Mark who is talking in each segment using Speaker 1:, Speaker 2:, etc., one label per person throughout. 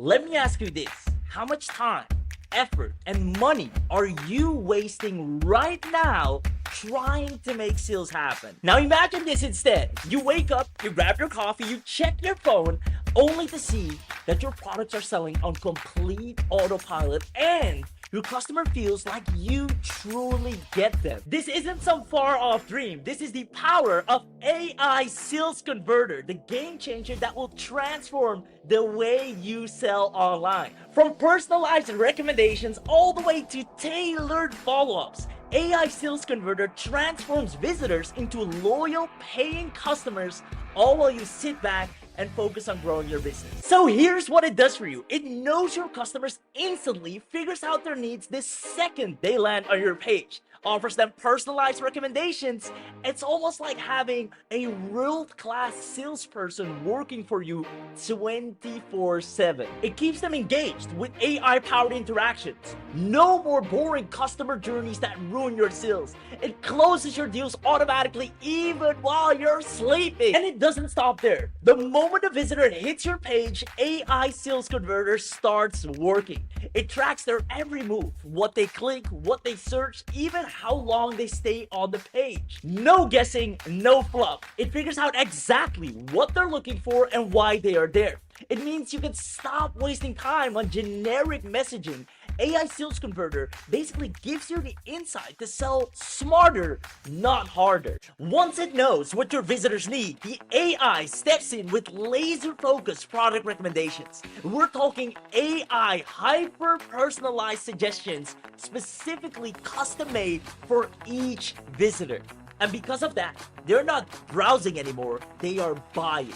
Speaker 1: Let me ask you this. How much time, effort, and money are you wasting right now trying to make sales happen? Now imagine this instead. You wake up, you grab your coffee, you check your phone, only to see that your products are selling on complete autopilot and your customer feels like you truly get them. This isn't some far off dream. This is the power of AI Sales Converter, the game changer that will transform the way you sell online. From personalized recommendations all the way to tailored follow-ups, AI Sales Converter transforms visitors into loyal paying customers, all while you sit back and focus on growing your business. So here's what it does for you. It knows your customers instantly, figures out their needs the second they land on your page, offers them personalized recommendations. It's almost like having a world-class salesperson working for you 24/7. It keeps them engaged with AI-powered interactions. No more boring customer journeys that ruin your sales. It closes your deals automatically even while you're sleeping. And it doesn't stop there. The moment a visitor hits your page, AI Sales Converter starts working. It tracks their every move, what they click, what they search, even how long they stay on the page. No guessing, no fluff. It figures out exactly what they're looking for and why they are there. It means you can stop wasting time on generic messaging. AI Sales Converter basically gives you the insight to sell smarter, not harder. Once it knows what your visitors need, the AI steps in with laser-focused product recommendations. We're talking AI hyper-personalized suggestions specifically custom-made for each visitor. And because of that, they're not browsing anymore, they are buying.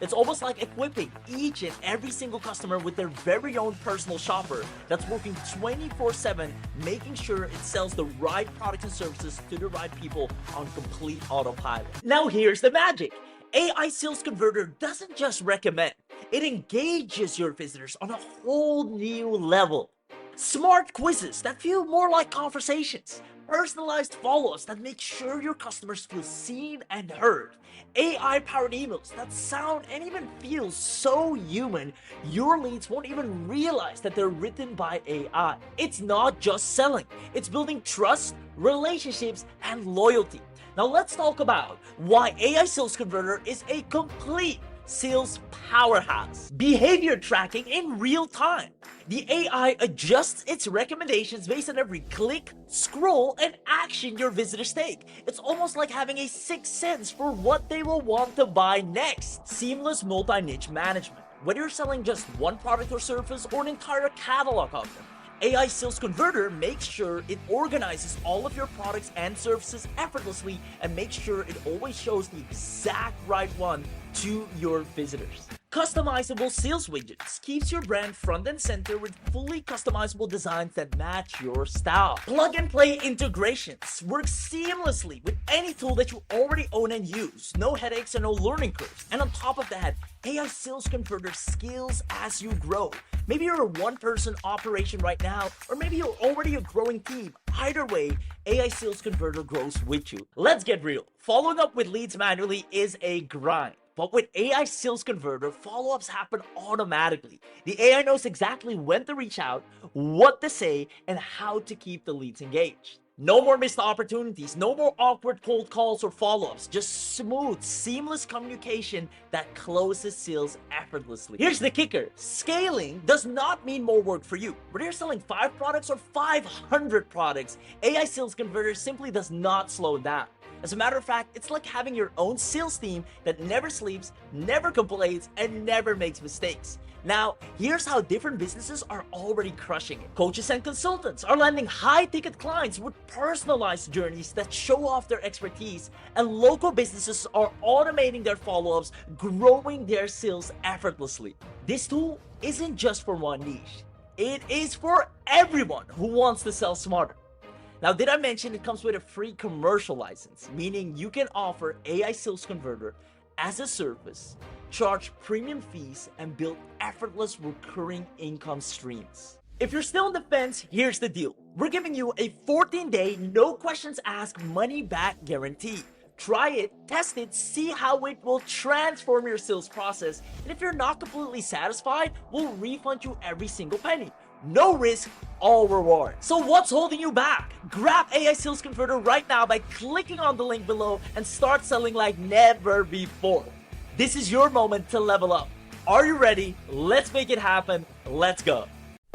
Speaker 1: It's almost like equipping each and every single customer with their very own personal shopper that's working 24/7, making sure it sells the right products and services to the right people on complete autopilot. Now here's the magic. AI Sales Converter doesn't just recommend, it engages your visitors on a whole new level. Smart quizzes that feel more like conversations. Personalized follow-ups that make sure your customers feel seen and heard. AI-powered emails that sound and even feel so human, your leads won't even realize that they're written by AI. It's not just selling, it's building trust, relationships, and loyalty. Now let's talk about why AI Sales Converter is a complete sales powerhouse. Behavior tracking in real time. The AI adjusts its recommendations based on every click, scroll, and action your visitors take. It's almost like having a sixth sense for what they will want to buy next. Seamless multi-niche management. Whether you're selling just one product or service or an entire catalog of them, AI Sales Converter makes sure it organizes all of your products and services effortlessly and makes sure it always shows the exact right one to your visitors. Customizable sales widgets keeps your brand front and center with fully customizable designs that match your style. Plug and play integrations work seamlessly with any tool that you already own and use. No headaches and no learning curves. And on top of that, AI Sales Converter scales as you grow. Maybe you're a one-person operation right now, or maybe you're already a growing team. Either way, AI Sales Converter grows with you. Let's get real. Following up with leads manually is a grind. But with AI Sales Converter, follow-ups happen automatically. The AI knows exactly when to reach out, what to say, and how to keep the leads engaged. No more missed opportunities, no more awkward cold calls or follow-ups, just smooth, seamless communication that closes sales effortlessly. Here's the kicker. Scaling does not mean more work for you. Whether you're selling 5 products or 500 products, AI Sales Converter simply does not slow down. As a matter of fact, it's like having your own sales team that never sleeps, never complains, and never makes mistakes. Now, here's how different businesses are already crushing it. Coaches and consultants are landing high-ticket clients with personalized journeys that show off their expertise, and local businesses are automating their follow-ups, growing their sales effortlessly. This tool isn't just for one niche. It is for everyone who wants to sell smarter. Now, did I mention it comes with a free commercial license, meaning you can offer AI Sales Converter as a service, charge premium fees, and build effortless recurring income streams. If you're still on the fence, here's the deal. We're giving you a 14-day, no questions asked money back guarantee. Try it, test it, see how it will transform your sales process. And if you're not completely satisfied, we'll refund you every single penny. No risk, all reward. So what's holding you back? Grab AI Sales Converter right now by clicking on the link below and start selling like never before. This is your moment to level up. Are you ready? Let's make it happen. Let's go.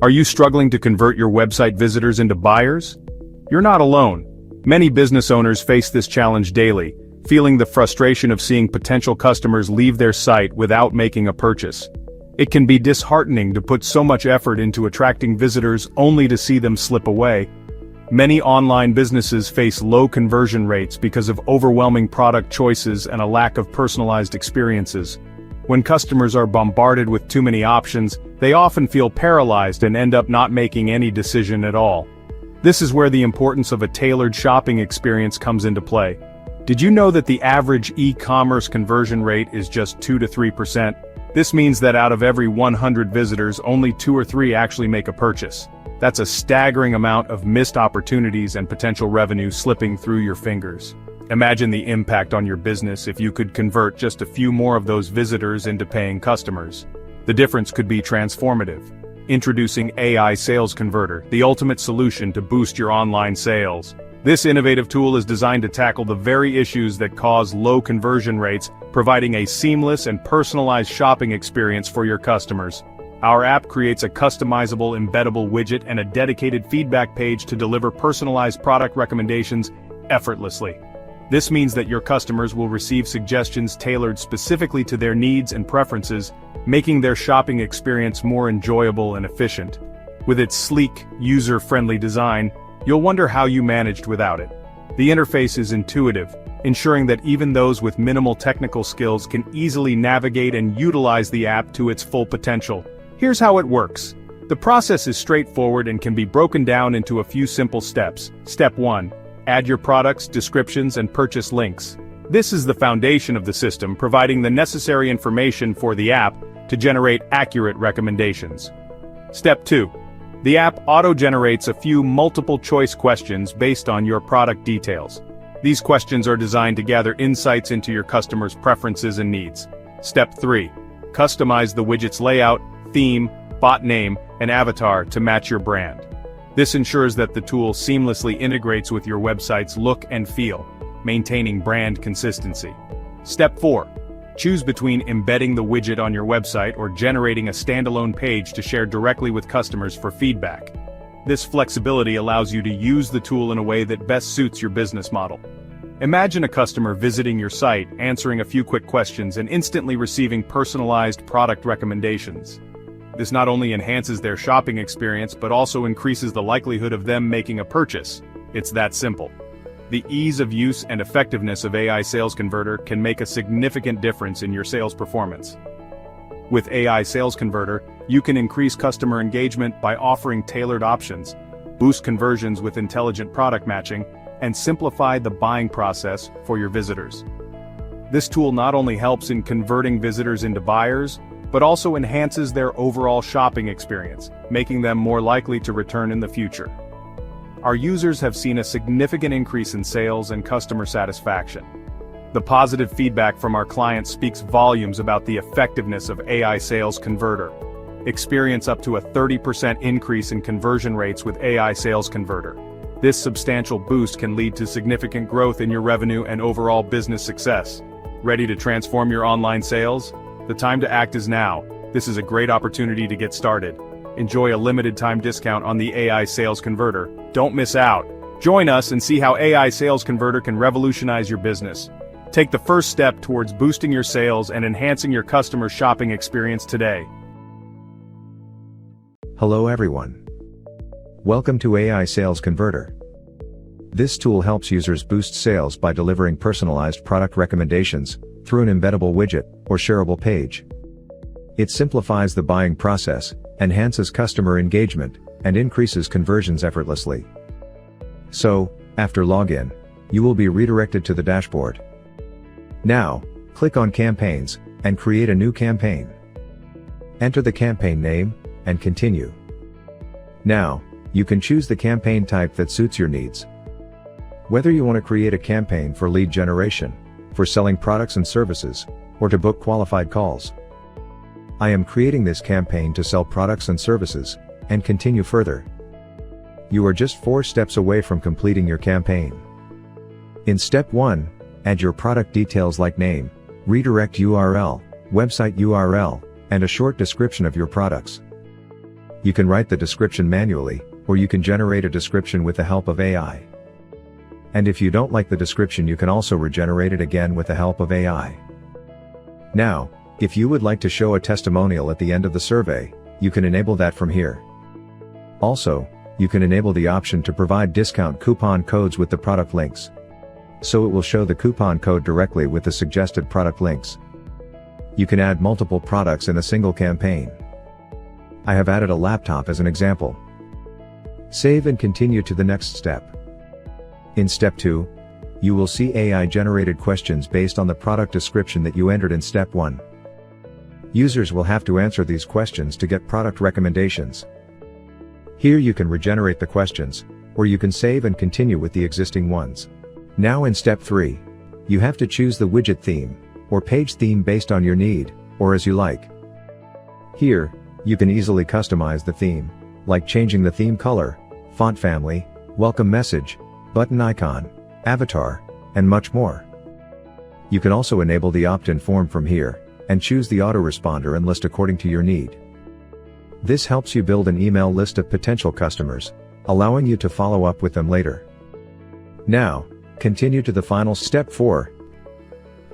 Speaker 2: Are you struggling to convert your website visitors into buyers? You're not alone. Many business owners face this challenge daily, feeling the frustration of seeing potential customers leave their site without making a purchase. It can be disheartening to put so much effort into attracting visitors only to see them slip away. Many online businesses face low conversion rates because of overwhelming product choices and a lack of personalized experiences. When customers are bombarded with too many options, they often feel paralyzed and end up not making any decision at all. This is where the importance of a tailored shopping experience comes into play. Did you know that the average e-commerce conversion rate is just 2 to 3%? This means that out of every 100 visitors, only 2 or 3 actually make a purchase. That's a staggering amount of missed opportunities and potential revenue slipping through your fingers. Imagine the impact on your business if you could convert just a few more of those visitors into paying customers. The difference could be transformative. Introducing AI Sales Converter, the ultimate solution to boost your online sales. This innovative tool is designed to tackle the very issues that cause low conversion rates, providing a seamless and personalized shopping experience for your customers. Our app creates a customizable embeddable widget and a dedicated feedback page to deliver personalized product recommendations effortlessly. This means that your customers will receive suggestions tailored specifically to their needs and preferences, making their shopping experience more enjoyable and efficient. With its sleek, user-friendly design, you'll wonder how you managed without it. The interface is intuitive, ensuring that even those with minimal technical skills can easily navigate and utilize the app to its full potential. Here's how it works. The process is straightforward and can be broken down into a few simple steps. Step 1. Add your products, descriptions, and purchase links. This is the foundation of the system, providing the necessary information for the app to generate accurate recommendations. Step 2. The app auto-generates a few multiple-choice questions based on your product details. These questions are designed to gather insights into your customers' preferences and needs. Step 3. Customize the widget's layout, theme, bot name, and avatar to match your brand. This ensures that the tool seamlessly integrates with your website's look and feel, maintaining brand consistency. Step 4. Choose between embedding the widget on your website or generating a standalone page to share directly with customers for feedback. This flexibility allows you to use the tool in a way that best suits your business model. Imagine a customer visiting your site, answering a few quick questions, and instantly receiving personalized product recommendations. This not only enhances their shopping experience but also increases the likelihood of them making a purchase. It's that simple. The ease of use and effectiveness of AI Sales Converter can make a significant difference in your sales performance. With AI Sales Converter, you can increase customer engagement by offering tailored options, boost conversions with intelligent product matching, and simplify the buying process for your visitors. This tool not only helps in converting visitors into buyers, but also enhances their overall shopping experience, making them more likely to return in the future. Our users have seen a significant increase in sales and customer satisfaction. The positive feedback from our clients speaks volumes about the effectiveness of AI Sales Converter. Experience up to a 30% increase in conversion rates with AI Sales Converter. This substantial boost can lead to significant growth in your revenue and overall business success. Ready to transform your online sales? The time to act is now. This is a great opportunity to get started. Enjoy a limited time discount on the AI Sales Converter. Don't miss out. Join us and see how AI Sales Converter can revolutionize your business. Take the first step towards boosting your sales and enhancing your customer shopping experience today.
Speaker 3: Hello everyone. Welcome to AI Sales Converter. This tool helps users boost sales by delivering personalized product recommendations through an embeddable widget or shareable page. It simplifies the buying process, enhances customer engagement, and increases conversions effortlessly. So, after login, you will be redirected to the dashboard. Now, click on Campaigns, and create a new campaign. Enter the campaign name, and continue. Now, you can choose the campaign type that suits your needs. Whether you want to create a campaign for lead generation, for selling products and services, or to book qualified calls. I am creating this campaign to sell products and services, and continue further. You are just 4 steps away from completing your campaign. In step 1, add your product details like name, redirect URL, website URL, and a short description of your products. You can write the description manually, or you can generate a description with the help of AI. And if you don't like the description, you can also regenerate it again with the help of AI. Now, if you would like to show a testimonial at the end of the survey, you can enable that from here. Also, you can enable the option to provide discount coupon codes with the product links. So it will show the coupon code directly with the suggested product links. You can add multiple products in a single campaign. I have added a laptop as an example. Save and continue to the next step. In step 2, you will see AI-generated questions based on the product description that you entered in step 1. Users will have to answer these questions to get product recommendations. Here you can regenerate the questions, or you can save and continue with the existing ones. Now in step 3, you have to choose the widget theme, or page theme based on your need, or as you like. Here, you can easily customize the theme, like changing the theme color, font family, welcome message, button icon, avatar, and much more. You can also enable the opt-in form from here, and choose the autoresponder and list according to your need. This helps you build an email list of potential customers, allowing you to follow up with them later. Now, continue to the final step 4.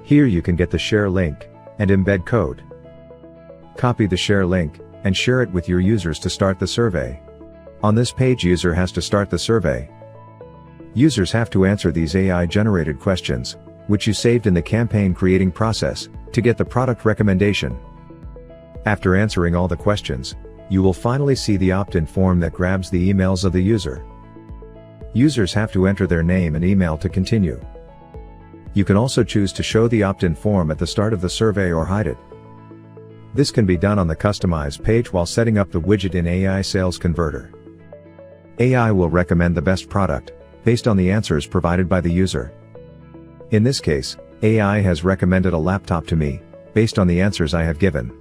Speaker 3: Here you can get the share link, and embed code. Copy the share link, and share it with your users to start the survey. On this page, user has to start the survey. Users have to answer these AI-generated questions, which you saved in the campaign creating process, to get the product recommendation. After answering all the questions, you will finally see the opt-in form that grabs the emails of the user. Users have to enter their name and email to continue. You can also choose to show the opt-in form at the start of the survey or hide it. This can be done on the Customize page while setting up the widget in AI Sales Converter. AI will recommend the best product, based on the answers provided by the user. In this case, AI has recommended a laptop to me, based on the answers I have given.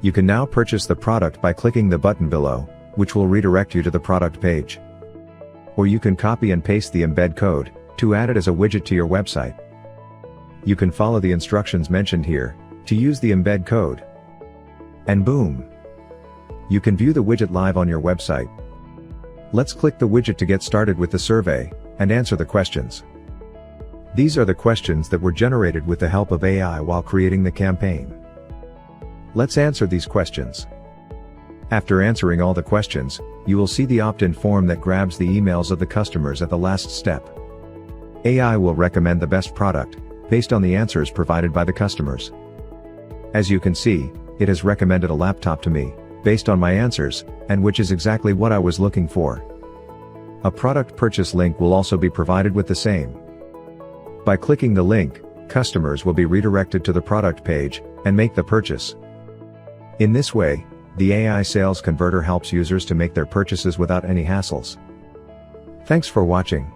Speaker 3: You can now purchase the product by clicking the button below, which will redirect you to the product page. Or you can copy and paste the embed code, to add it as a widget to your website. You can follow the instructions mentioned here, to use the embed code. And boom! You can view the widget live on your website. Let's click the widget to get started with the survey, and answer the questions. These are the questions that were generated with the help of AI while creating the campaign. Let's answer these questions. After answering all the questions, you will see the opt-in form that grabs the emails of the customers at the last step. AI will recommend the best product, based on the answers provided by the customers. As you can see, it has recommended a laptop to me, based on my answers, and which is exactly what I was looking for. A product purchase link will also be provided with the same. By clicking the link, customers will be redirected to the product page, and make the purchase. In this way, the AI Sales Converter helps users to make their purchases without any hassles. Thanks for watching.